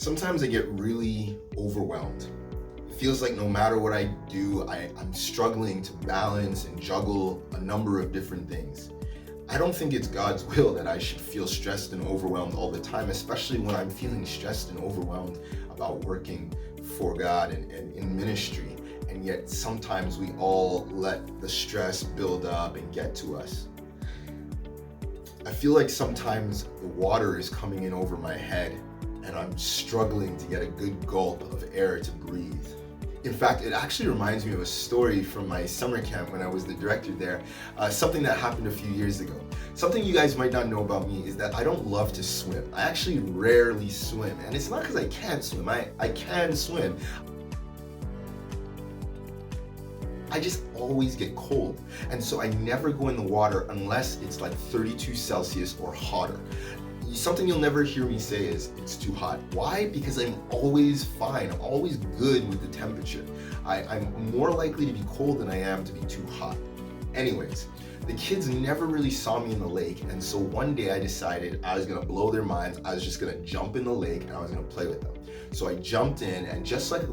Sometimes I get really overwhelmed. It feels like no matter what I do, I'm struggling to balance and juggle a number of different things. I don't think it's God's will that I should feel stressed and overwhelmed all the time, especially when I'm feeling stressed and overwhelmed about working for God and in ministry. And yet sometimes we all let the stress build up and get to us. I feel like sometimes the water is coming in over my head and I'm struggling to get a good gulp of air to breathe. In fact, it actually reminds me of a story from my summer camp when I was the director there, something that happened a few years ago. Something you guys might not know about me is that I don't love to swim. I actually rarely swim, and it's not because I can't swim. I can swim. I just always get cold, and so I never go in the water unless it's like 32 Celsius or hotter. Something you'll never hear me say is it's too hot. Why? Because I'm always fine. I'm always good with the temperature. I'm more likely to be cold than I am to be too hot. Anyways, the kids never really saw me in the lake, and so one day I decided I was gonna blow their minds. I was just gonna jump in the lake and I was gonna play with them. So I jumped in, and just like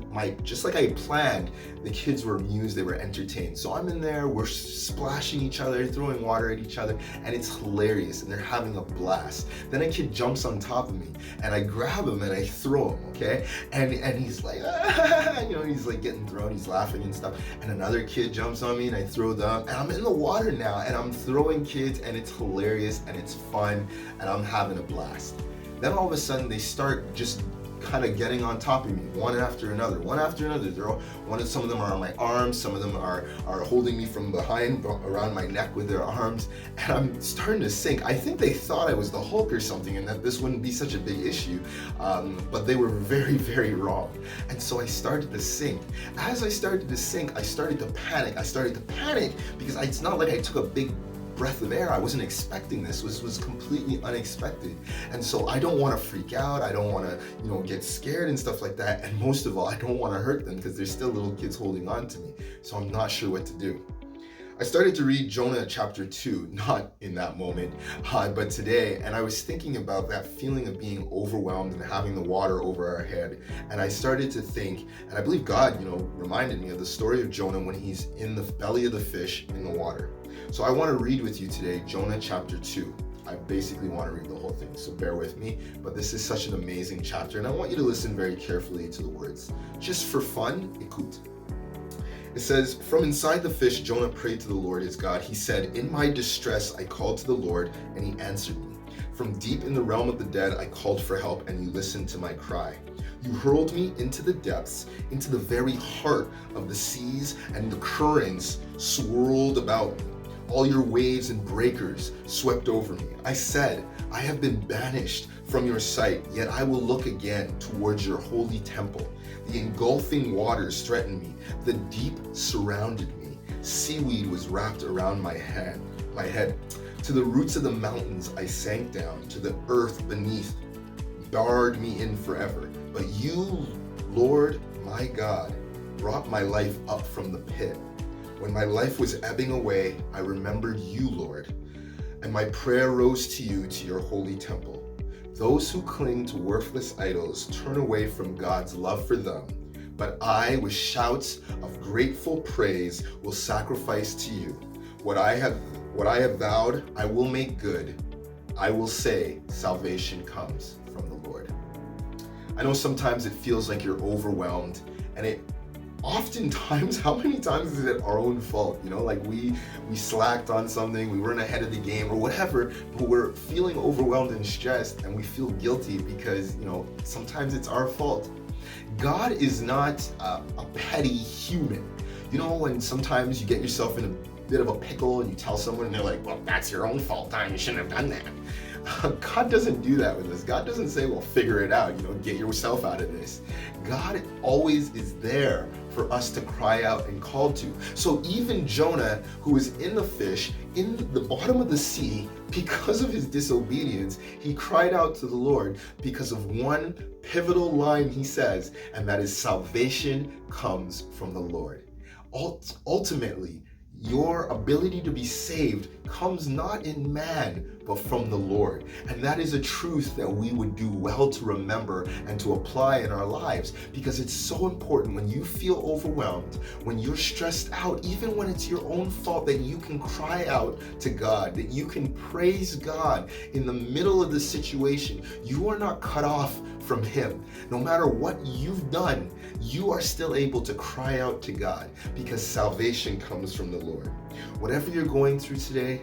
I planned, the kids were amused, they were entertained. So I'm in there, we're splashing each other, throwing water at each other, and it's hilarious, and they're having a blast. Then a kid jumps on top of me, and I grab him and I throw him, okay? And he's like, ah, he's like getting thrown, he's laughing and stuff. And another kid jumps on me and I throw them, and I'm in the water now, and I'm throwing kids, and it's hilarious, and it's fun, and I'm having a blast. Then all of a sudden they start just kind of getting on top of me, one after another. Some of them are on my arms, some of them are holding me from behind, around my neck with their arms, and I'm starting to sink. I think they thought I was the Hulk or something and that this wouldn't be such a big issue, but they were very, very wrong. And so I started to sink. As I started to sink, I started to panic. Because it's not like I took a big breath of air. I wasn't expecting this. This was completely unexpected. And so I don't want to freak out. I don't want to, get scared and stuff like that. And most of all, I don't want to hurt them because there's still little kids holding on to me. So I'm not sure what to do. I started to read Jonah chapter 2, not in that moment, but today, and I was thinking about that feeling of being overwhelmed and having the water over our head. And I started to think, and I believe God, reminded me of the story of Jonah when he's in the belly of the fish in the water. So I want to read with you today Jonah chapter 2. I basically want to read the whole thing, so bear with me. But this is such an amazing chapter, and I want you to listen very carefully to the words. Just for fun, écoute. It says, "From inside the fish, Jonah prayed to the Lord his God. He said, 'In my distress, I called to the Lord, and he answered me. From deep in the realm of the dead, I called for help, and you listened to my cry. You hurled me into the depths, into the very heart of the seas, and the currents swirled about me. All your waves and breakers swept over me. I said, I have been banished from your sight, yet I will look again towards your holy temple. The engulfing waters threatened me. The deep surrounded me. Seaweed was wrapped around my head. To the roots of the mountains I sank down. To the earth beneath barred me in forever. But you, Lord my God, brought my life up from the pit. When my life was ebbing away, I remembered you, Lord, and my prayer rose to you, to your holy temple. Those who cling to worthless idols turn away from God's love for them, but I, with shouts of grateful praise, will sacrifice to you. What I have vowed, I will make good. I will say, salvation comes from the Lord." I know sometimes it feels like you're overwhelmed, and oftentimes, how many times is it our own fault? Like we slacked on something, we weren't ahead of the game or whatever, but we're feeling overwhelmed and stressed, and we feel guilty because, sometimes it's our fault. God is not a petty human. When sometimes you get yourself in a bit of a pickle and you tell someone and they're like, well, that's your own fault, you shouldn't have done that. God doesn't do that with us. God doesn't say, well, figure it out, get yourself out of this. God always is there for us to cry out and call to. So even Jonah, who was in the fish, in the bottom of the sea, because of his disobedience, he cried out to the Lord because of one pivotal line he says, and that is, salvation comes from the Lord. Ultimately, Your ability to be saved comes not in man, but from the Lord. And that is a truth that we would do well to remember and to apply in our lives, because it's so important when you feel overwhelmed, when you're stressed out, even when it's your own fault, that you can cry out to God, that you can praise God in the middle of the situation. You are not cut off from Him. No matter what you've done, you are still able to cry out to God, because salvation comes from the Lord. Whatever you're going through today,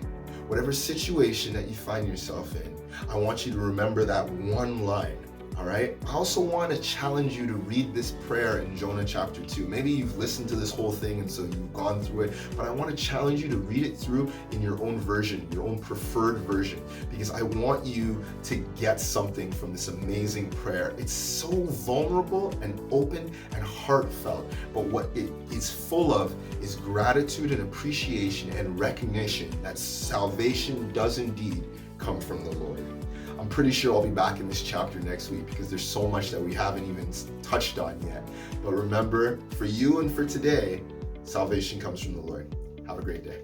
whatever situation that you find yourself in, I want you to remember that one line. All right. I also want to challenge you to read this prayer in Jonah chapter 2. Maybe you've listened to this whole thing and so you've gone through it, but I want to challenge you to read it through in your own version, your own preferred version, because I want you to get something from this amazing prayer. It's so vulnerable and open and heartfelt, but what it is full of is gratitude and appreciation and recognition that salvation does indeed come from the Lord. I'm pretty sure I'll be back in this chapter next week, because there's so much that we haven't even touched on yet. But remember, for you and for today, salvation comes from the Lord. Have a great day.